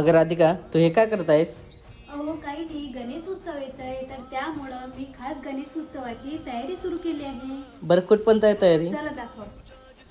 अगं राधिका, तू हे काय करतायस? अहो काही नाही, गणेश उत्सव येत आहे तर त्यामुळं मी खास गणेश उत्सवाची तयारी सुरू केली आहे. बरं, कुठपर्यंत आहे तयारी? चला दाखव.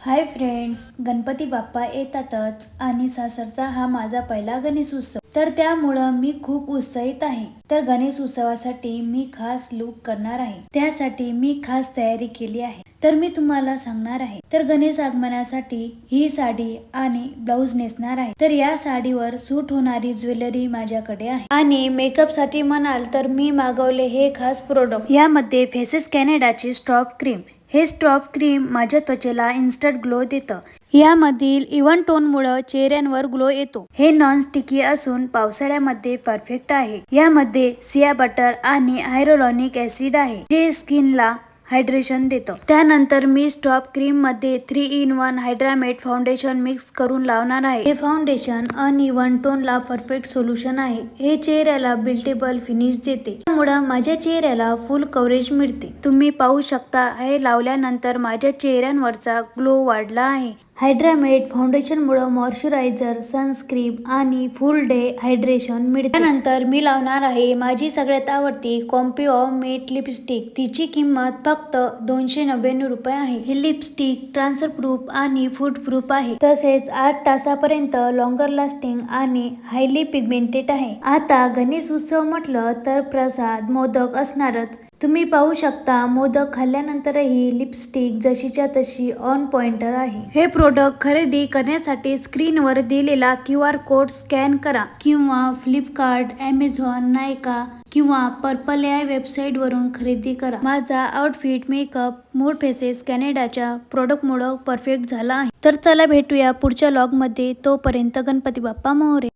हाय फ्रेंड्स, गणपती बाप्पा येतातच आणि सासरचा हा माझा पहिला गणेश उत्सव, तर त्यामुळं मी खूप उत्साहित आहे. तर गणेश उत्सवासाठी मी खास लुक करणार आहे, त्यासाठी मी खास तयारी केली आहे. तर मी तुम्हाला सांगणार आहे. तर गणेश आगमनासाठी ही साडी आणि ब्लाऊज नेसणार आहे. तर या साडीवर सूट होणारी ज्वेलरी माझ्याकडे आहे आणि मेकअप साठी म्हणाल तर मी मागवले हे खास प्रोडक्ट. यामध्ये फेसेस कॅनडाची स्ट्रॉप क्रीम. हे स्ट्रॉप क्रीम माझ्या त्वचेला इन्स्टंट ग्लो देतं. यामधील इव्हन टोन मुळे चेहऱ्यांवर ग्लो येतो. हे नॉन स्टिकी असून पावसाळ्यामध्ये परफेक्ट आहे. यामध्ये सिया बटर आणि हायरोलॉनिक ऍसिड आहे, जे स्किनला हायड्रेशन देतं. त्यानंतर मी स्टॉप क्रीम मध्ये 3-in-1 हायड्रामेट फाउंडेशन मिक्स करून लावणार आहे. हे फाउंडेशन अनइव्हन टोन ला परफेक्ट सोल्युशन आहे. हे चेहऱ्याला बिल्टेबल फिनिश देते, त्यामुळे माझ्या चेहऱ्याला फुल कव्हरेज मिळते. तुम्ही पाहू शकता, हे लावल्यानंतर माझ्या चेहऱ्यांवरचा ग्लो वाढला आहे. हायड्रामेट फाउंडेशन मुळे मॉइश्चरायझर, सनस्क्रीन आणि फुल डे हायड्रेशन मिळते. त्यानंतर मी लावणार आहे माझी सगळ्यात आवडती कॉम्पिओ मॅट लिपस्टिक. तिची किंमत फक्त 299 रुपये आहे. ही लिपस्टिक ट्रान्सफर प्रूफ आणि फूड प्रूफ आहे, तसेच 8 तासापर्यंत लॉंगर लास्टिंग आणि हायली पिगमेंटेड आहे. आता गणेश उत्सव म्हटलं तर प्रसाद मोदक असणारच. तुम्ही पाहू शकता, मोदक खाल्ल्यानंतरही लिपस्टिक जशीच्या तशी ऑन पॉइंटर आहे. हे प्रोडक्ट खरेदी करण्यासाठी स्क्रीनवर दिलेला QR कोड स्कॅन करा किंवा फ्लिपकार्ट, ॲमेझॉन, नायका किंवा पर्पल या वेबसाईट वरून खरेदी करा. माझा आउटफिट, मेकअप मूड फेसेस कॅनडाच्या प्रोडक्टमुळे परफेक्ट झाला आहे. तर चला भेटूया पुढच्या व्लॉग मध्ये. तोपर्यंत गणपती बाप्पा मोरया.